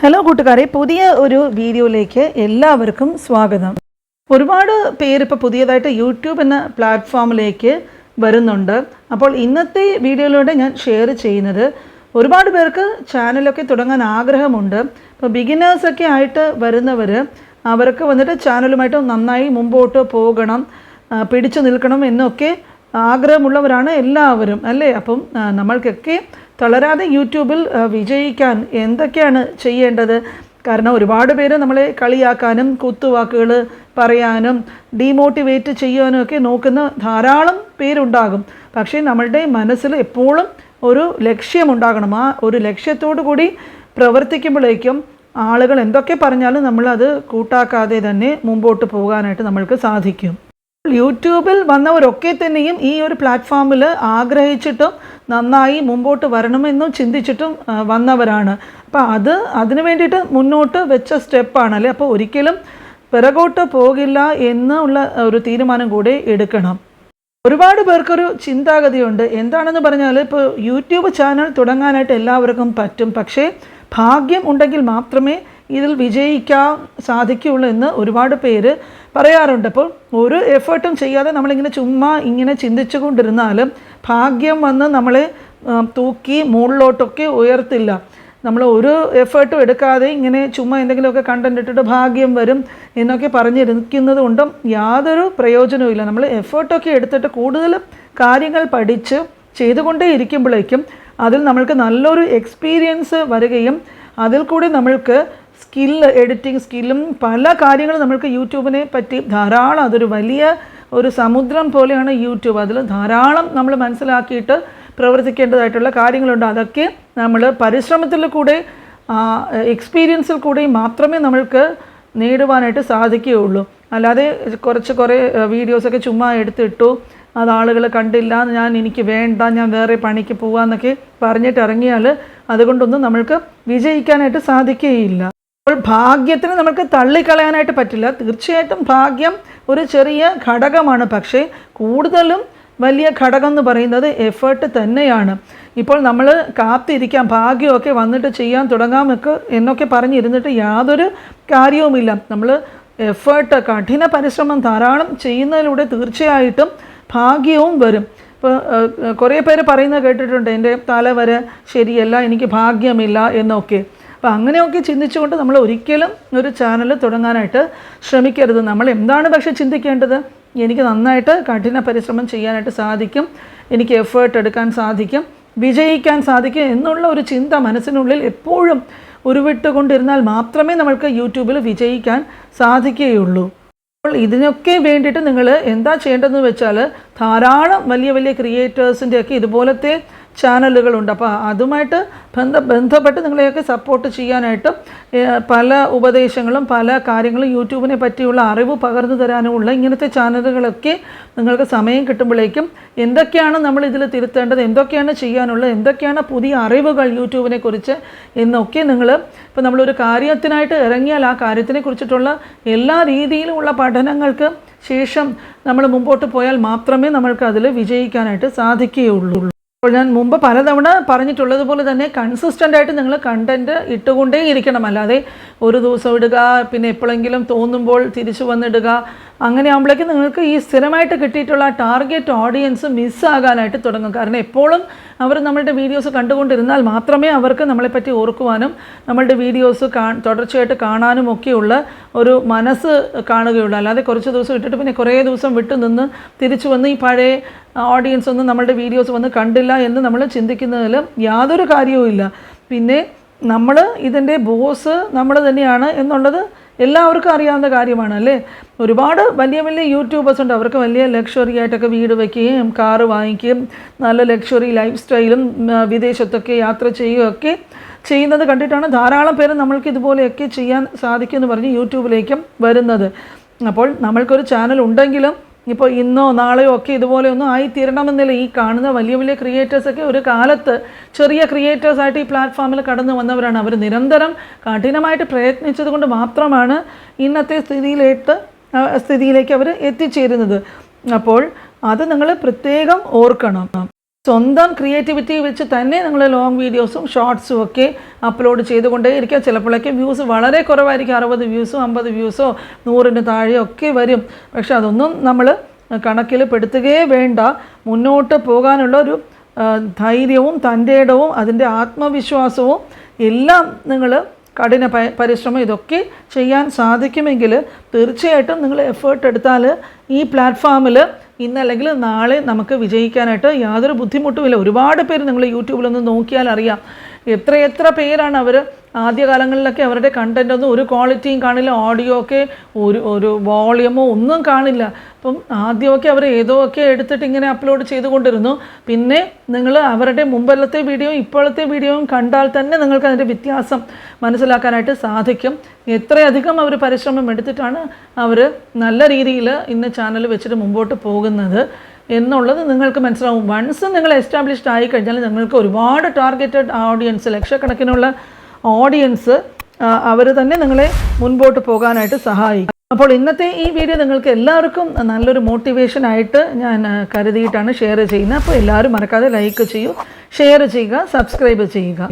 Hello കൂട്ടുകാരെ, പുതിയ ഒരു വീഡിയോയിലേക്ക് എല്ലാവർക്കും സ്വാഗതം. ഒരുപാട് പേര് ഇപ്പോൾ പുതിയതായിട്ട് യൂട്യൂബ് എന്ന പ്ലാറ്റ്ഫോമിലേക്ക് വരുന്നുണ്ട്. അപ്പോൾ ഇന്നത്തെ വീഡിയോയിലൂടെ ഞാൻ ഷെയർ ചെയ്യുന്നത്, ഒരുപാട് പേർക്ക് ചാനലൊക്കെ തുടങ്ങാൻ ആഗ്രഹമുണ്ട്. ഇപ്പോൾ ബിഗിനേഴ്സൊക്കെ ആയിട്ട് വരുന്നവർ, അവർക്ക് വന്നിട്ട് ചാനലുമായിട്ട് നന്നായി മുമ്പോട്ട് പോകണം, പിടിച്ചു നിൽക്കണം എന്നൊക്കെ ആഗ്രഹമുള്ളവരാണ് എല്ലാവരും അല്ലേ. അപ്പം നമ്മൾക്കൊക്കെ തളരാതെ യൂട്യൂബിൽ വിജയിക്കാൻ എന്തൊക്കെയാണ് ചെയ്യേണ്ടത്? കാരണം ഒരുപാട് പേര് നമ്മളെ കളിയാക്കാനും കുത്തുവാക്കുകൾ പറയാനും ഡീമോട്ടിവേറ്റ് ചെയ്യാനും ഒക്കെ നോക്കുന്ന ധാരാളം പേരുണ്ടാകും. പക്ഷേ നമ്മളുടെ മനസ്സിൽ എപ്പോഴും ഒരു ലക്ഷ്യമുണ്ടാകണം. ആ ഒരു ലക്ഷ്യത്തോടു കൂടി പ്രവർത്തിക്കുമ്പോഴേക്കും ആളുകൾ എന്തൊക്കെ പറഞ്ഞാലും നമ്മളത് കൂട്ടാക്കാതെ തന്നെ മുമ്പോട്ട് പോകാനായിട്ട് നമ്മൾക്ക് സാധിക്കും. യൂട്യൂബിൽ വന്നവരൊക്കെ തന്നെയും ഈ ഒരു പ്ലാറ്റ്ഫോമിൽ ആഗ്രഹിച്ചിട്ടും നന്നായി മുമ്പോട്ട് വരണമെന്നും ചിന്തിച്ചിട്ടും വന്നവരാണ്. അപ്പോൾ അതിന് വേണ്ടിയിട്ട് മുന്നോട്ട് വെച്ച സ്റ്റെപ്പാണല്ലേ. അപ്പോൾ ഒരിക്കലും പിറകോട്ട് പോകില്ല എന്നുള്ള ഒരു തീരുമാനം കൂടെ എടുക്കണം. ഒരുപാട് പേർക്കൊരു ചിന്താഗതിയുണ്ട്. എന്താണെന്ന് പറഞ്ഞാൽ, ഇപ്പോൾ യൂട്യൂബ് ചാനൽ തുടങ്ങാനായിട്ട് എല്ലാവർക്കും പറ്റും, പക്ഷേ ഭാഗ്യം ഉണ്ടെങ്കിൽ മാത്രമേ ഇതിൽ വിജയിക്കാൻ സാധിക്കുകയുള്ളൂ എന്ന് ഒരുപാട് പേര് പറയാറുണ്ട്. അപ്പോൾ ഒരു എഫേർട്ടും ചെയ്യാതെ നമ്മളിങ്ങനെ ചുമ്മാ ഇങ്ങനെ ചിന്തിച്ചു കൊണ്ടിരുന്നാലും ഭാഗ്യം വന്ന് നമ്മളെ തൂക്കി മുകളിലോട്ടൊക്കെ ഉയർത്തില്ല. നമ്മൾ ഒരു എഫേർട്ടും എടുക്കാതെ ഇങ്ങനെ ചുമ്മാ എന്തെങ്കിലുമൊക്കെ കണ്ടന്റ് ഇട്ടിട്ട് ഭാഗ്യം വരും എന്നൊക്കെ പറഞ്ഞിരിക്കുന്നത് കൊണ്ടും യാതൊരു പ്രയോജനവുമില്ല. നമ്മൾ എഫേർട്ടൊക്കെ എടുത്തിട്ട് കൂടുതൽ കാര്യങ്ങൾ പഠിച്ച് ചെയ്തുകൊണ്ടേ ഇരിക്കുമ്പോഴേക്കും അതിൽ നമ്മൾക്ക് നല്ലൊരു എക്സ്പീരിയൻസ് വരികയും അതിൽ കൂടി നമ്മൾക്ക് എഡിറ്റിംഗ് സ്കില്ലും പല കാര്യങ്ങളും നമ്മൾക്ക് യൂട്യൂബിനെ പറ്റി ധാരാളം, അതൊരു വലിയ ഒരു സമുദ്രം പോലെയാണ് യൂട്യൂബ്. അതിൽ ധാരാളം നമ്മൾ മനസ്സിലാക്കിയിട്ട് പ്രവർത്തിക്കേണ്ടതായിട്ടുള്ള കാര്യങ്ങളുണ്ട്. അതൊക്കെ നമ്മൾ പരിശ്രമത്തിൽ കൂടെ എക്സ്പീരിയൻസിൽ കൂടെ മാത്രമേ നമ്മൾക്ക് നേടുവാനായിട്ട് സാധിക്കുകയുള്ളൂ. അല്ലാതെ കുറേ വീഡിയോസൊക്കെ ചുമ്മാ എടുത്തിട്ടു, അത് ആളുകൾ കണ്ടില്ല, എനിക്ക് വേണ്ട, ഞാൻ വേറെ പണിക്ക് പോകാമെന്നൊക്കെ പറഞ്ഞിട്ട് ഇറങ്ങിയാൽ അതുകൊണ്ടൊന്നും നമ്മൾക്ക് വിജയിക്കാനായിട്ട് സാധിക്കുകയില്ല. അപ്പോൾ ഭാഗ്യത്തിന് നമുക്ക് തള്ളിക്കളയാനായിട്ട് പറ്റില്ല. തീർച്ചയായിട്ടും ഭാഗ്യം ഒരു ചെറിയ ഘടകമാണ്, പക്ഷേ കൂടുതലും വലിയ ഘടകം എന്ന് പറയുന്നത് എഫേർട്ട് തന്നെയാണ്. ഇപ്പോൾ നമ്മൾ കാത്തിരിക്കാം, ഭാഗ്യമൊക്കെ വന്നിട്ട് ചെയ്യാൻ തുടങ്ങാമൊക്കെ എന്നൊക്കെ പറഞ്ഞിരുന്നിട്ട് യാതൊരു കാര്യവുമില്ല. നമ്മൾ എഫേർട്ട്, കഠിന പരിശ്രമം ധാരാളം ചെയ്യുന്നതിലൂടെ തീർച്ചയായിട്ടും ഭാഗ്യവും വരും. ഇപ്പോൾ കുറേ പേര് പറയുന്നത് കേട്ടിട്ടുണ്ട്, എൻ്റെ തലവര ശരിയല്ല, എനിക്ക് ഭാഗ്യമില്ല എന്നൊക്കെ. അപ്പോൾ അങ്ങനെയൊക്കെ ചിന്തിച്ചുകൊണ്ട് നമ്മൾ ഒരിക്കലും ഒരു ചാനൽ തുടങ്ങാനായിട്ട് ശ്രമിക്കരുത്. നമ്മൾ എന്താണ് പക്ഷേ ചിന്തിക്കേണ്ടത്, എനിക്ക് നന്നായിട്ട് കഠിന പരിശ്രമം ചെയ്യാനായിട്ട് സാധിക്കും, എനിക്ക് എഫേർട്ട് എടുക്കാൻ സാധിക്കും, വിജയിക്കാൻ സാധിക്കും എന്നുള്ള ഒരു ചിന്ത മനസ്സിനുള്ളിൽ എപ്പോഴും ഉരുവിട്ടുകൊണ്ടിരുന്നാൽ മാത്രമേ നമ്മൾക്ക് യൂട്യൂബിൽ വിജയിക്കാൻ സാധിക്കുകയുള്ളൂ. അപ്പോൾ ഇതിനൊക്കെ വേണ്ടിയിട്ട് നിങ്ങൾ എന്താ ചെയ്യേണ്ടതെന്ന് വെച്ചാൽ, ധാരാളം വലിയ വലിയ ക്രിയേറ്റേഴ്സിൻ്റെയൊക്കെ ഇതുപോലത്തെ ചാനലുകളുണ്ട്. അപ്പോൾ അതുമായിട്ട് ബന്ധപ്പെട്ട് നിങ്ങളെയൊക്കെ സപ്പോർട്ട് ചെയ്യാനായിട്ടും പല ഉപദേശങ്ങളും പല കാര്യങ്ങളും യൂട്യൂബിനെ പറ്റിയുള്ള അറിവ് പകർന്നു തരാനുമുള്ള ഇങ്ങനത്തെ ചാനലുകളൊക്കെ നിങ്ങൾക്ക് സമയം കിട്ടുമ്പോഴേക്കും എന്തൊക്കെയാണ് നമ്മൾ ഇതിൽ തിരുത്തേണ്ടത്, എന്തൊക്കെയാണ് ചെയ്യാനുള്ളത്, എന്തൊക്കെയാണ് പുതിയ അറിവുകൾ യൂട്യൂബിനെ കുറിച്ച് എന്നൊക്കെ ഇപ്പോൾ നമ്മളൊരു കാര്യത്തിനായിട്ട് ഇറങ്ങിയാൽ ആ കാര്യത്തിനെ കുറിച്ചിട്ടുള്ള എല്ലാ രീതിയിലുമുള്ള പഠനങ്ങൾക്ക് ശേഷം നമ്മൾ മുമ്പോട്ട് പോയാൽ മാത്രമേ നമ്മൾക്ക് അതിൽ വിജയിക്കാനായിട്ട് സാധിക്കുകയുള്ളൂ. അപ്പോൾ ഞാൻ മുമ്പ് പലതവണ പറഞ്ഞിട്ടുള്ളതുപോലെ തന്നെ കൺസിസ്റ്റൻ്റായിട്ട് നിങ്ങൾ കണ്ടൻറ്റ് ഇട്ടുകൊണ്ടേ ഇരിക്കണം. അല്ലാതെ ഒരു ദിവസം ഇടുക, പിന്നെ എപ്പോഴെങ്കിലും തോന്നുമ്പോൾ തിരിച്ചു വന്നിടുക, അങ്ങനെ ആകുമ്പോഴേക്കും നിങ്ങൾക്ക് ഈ സ്ഥിരമായിട്ട് കിട്ടിയിട്ടുള്ള ടാർഗറ്റ് ഓഡിയൻസ് മിസ്സാകാനായിട്ട് തുടങ്ങും. കാരണം എപ്പോഴും അവർ നമ്മളുടെ വീഡിയോസ് കണ്ടുകൊണ്ടിരുന്നാൽ മാത്രമേ അവർക്ക് നമ്മളെപ്പറ്റി ഓർക്കുവാനും നമ്മളുടെ വീഡിയോസ് തുടർച്ചയായിട്ട് കാണാനും ഒക്കെയുള്ള ഒരു മനസ്സ് കാണുകയുള്ളൂ. അല്ലാതെ കുറച്ച് ദിവസം ഇട്ടിട്ട് പിന്നെ കുറേ ദിവസം വിട്ടു നിന്ന് തിരിച്ചു വന്ന് ഈ പഴയ ഓഡിയൻസ് ഒന്നും നമ്മളുടെ വീഡിയോസ് വന്ന് കണ്ടില്ല എന്ന് നമ്മൾ ചിന്തിക്കുന്നതിൽ യാതൊരു കാര്യവുമില്ല. പിന്നെ നമ്മൾ ഇതിൻ്റെ ബോസ് നമ്മൾ തന്നെയാണ് എന്നുള്ളത് എല്ലാവർക്കും അറിയാവുന്ന കാര്യമാണ് അല്ലേ. ഒരുപാട് വലിയ വലിയ യൂട്യൂബേഴ്സ് ഉണ്ട്, അവർക്ക് വലിയ ലക്ഷറി ആയിട്ടൊക്കെ വീട് വയ്ക്കുകയും കാറ് വാങ്ങിക്കുകയും നല്ല ലക്ഷറി ലൈഫ് സ്റ്റൈലും വിദേശത്തൊക്കെ യാത്ര ചെയ്യുകയൊക്കെ ചെയ്യുന്നത് കണ്ടിട്ടാണ് ധാരാളം പേര് നമ്മൾക്ക് ഇതുപോലെയൊക്കെ ചെയ്യാൻ സാധിക്കുമെന്ന് പറഞ്ഞ് യൂട്യൂബിലേക്കും വരുന്നത്. അപ്പോൾ നമ്മൾക്കൊരു ചാനൽ ഉണ്ടെങ്കിലും ഇപ്പോൾ ഇന്നോ നാളെയോ ഒക്കെ ഇതുപോലെ ഒന്നും ആയിത്തീരണമെന്നില്ല. ഈ കാണുന്ന വലിയ വലിയ ക്രിയേറ്റേഴ്സൊക്കെ ഒരു കാലത്ത് ചെറിയ ക്രിയേറ്റേഴ്സായിട്ട് ഈ പ്ലാറ്റ്ഫോമിൽ കടന്നു വന്നവരാണ്. അവർ നിരന്തരം കഠിനമായിട്ട് പ്രയത്നിച്ചത് കൊണ്ട് മാത്രമാണ് ഇന്നത്തെ സ്ഥിതിയിലേക്ക് അവർ എത്തിച്ചേരുന്നത്. അപ്പോൾ അത് നിങ്ങൾ പ്രത്യേകം ഓർക്കണം. സ്വന്തം ക്രിയേറ്റിവിറ്റി വെച്ച് തന്നെ നിങ്ങൾ ലോങ് വീഡിയോസും ഷോർട്സും ഒക്കെ അപ്ലോഡ് ചെയ്തുകൊണ്ടേ ഇരിക്കുക. ചിലപ്പോഴൊക്കെ വ്യൂസ് വളരെ കുറവായിരിക്കും, 60 വ്യൂസോ 50 വ്യൂസോ 100-ന് താഴെയോ ഒക്കെ വരും. പക്ഷെ അതൊന്നും നമ്മൾ കണക്കിൽ പെടുത്തുകയേ വേണ്ട. മുന്നോട്ട് പോകാനുള്ള ഒരു ധൈര്യവും തൻ്റെ ഇടവും അതിൻ്റെ ആത്മവിശ്വാസവും എല്ലാം നിങ്ങൾ കഠിന പരിശ്രമം ഇതൊക്കെ ചെയ്യാൻ സാധിക്കുമെങ്കിൽ തീർച്ചയായിട്ടും നിങ്ങൾ എഫേർട്ട് എടുത്താൽ ഈ പ്ലാറ്റ്ഫോമിൽ ഇന്നല്ലെങ്കിൽ നാളെ നമുക്ക് വിജയിക്കാനായിട്ട് യാതൊരു ബുദ്ധിമുട്ടുമില്ല. ഒരുപാട് പേര് നിങ്ങൾ യൂട്യൂബിലൊന്ന് നോക്കിയാൽ അറിയാം, എത്ര പേരാണ് അവർ ആദ്യകാലങ്ങളിലൊക്കെ അവരുടെ കണ്ടൻ്റ് ഒന്നും ഒരു ക്വാളിറ്റിയും കാണില്ല, ഓഡിയോ ഒക്കെ ഒരു വോളിയമോ ഒന്നും കാണില്ല. അപ്പം ആദ്യമൊക്കെ അവർ ഏതോ ഒക്കെ എടുത്തിട്ട് ഇങ്ങനെ അപ്ലോഡ് ചെയ്തുകൊണ്ടിരുന്നു. പിന്നെ നിങ്ങൾ അവരുടെ മുമ്പത്തെ വീഡിയോയും ഇപ്പോഴത്തെ വീഡിയോയും കണ്ടാൽ തന്നെ നിങ്ങൾക്ക് അതിൻ്റെ വ്യത്യാസം മനസ്സിലാക്കാനായിട്ട് സാധിക്കും. എത്രയധികം അവർ പരിശ്രമം എടുത്തിട്ടാണ് അവർ നല്ല രീതിയിൽ ഇന്ന് ചാനൽ വെച്ചിട്ട് മുമ്പോട്ട് പോകുന്നത് എന്നുള്ളത് നിങ്ങൾക്ക് മനസ്സിലാവും. വൺസ് നിങ്ങൾ എസ്റ്റാബ്ലിഷ്ഡ് ആയി കഴിഞ്ഞാൽ നിങ്ങൾക്ക് ഒരുപാട് ടാർഗറ്റഡ് ഓഡിയൻസ്, ലക്ഷക്കണക്കിനുള്ള ഓഡിയൻസ് അവർ തന്നെ നിങ്ങളെ മുൻപോട്ട് പോകാനായിട്ട് സഹായിക്കും. അപ്പോൾ ഇന്നത്തെ ഈ വീഡിയോ നിങ്ങൾക്ക് എല്ലാവർക്കും നല്ലൊരു മോട്ടിവേഷൻ ആയിട്ട് ഞാൻ കരുതിയിട്ടാണ് ഷെയർ ചെയ്യുന്നത്. അപ്പോൾ എല്ലാവരും മറക്കാതെ ലൈക്ക് ചെയ്യൂ, ഷെയർ ചെയ്യുക, സബ്സ്ക്രൈബ് ചെയ്യുക.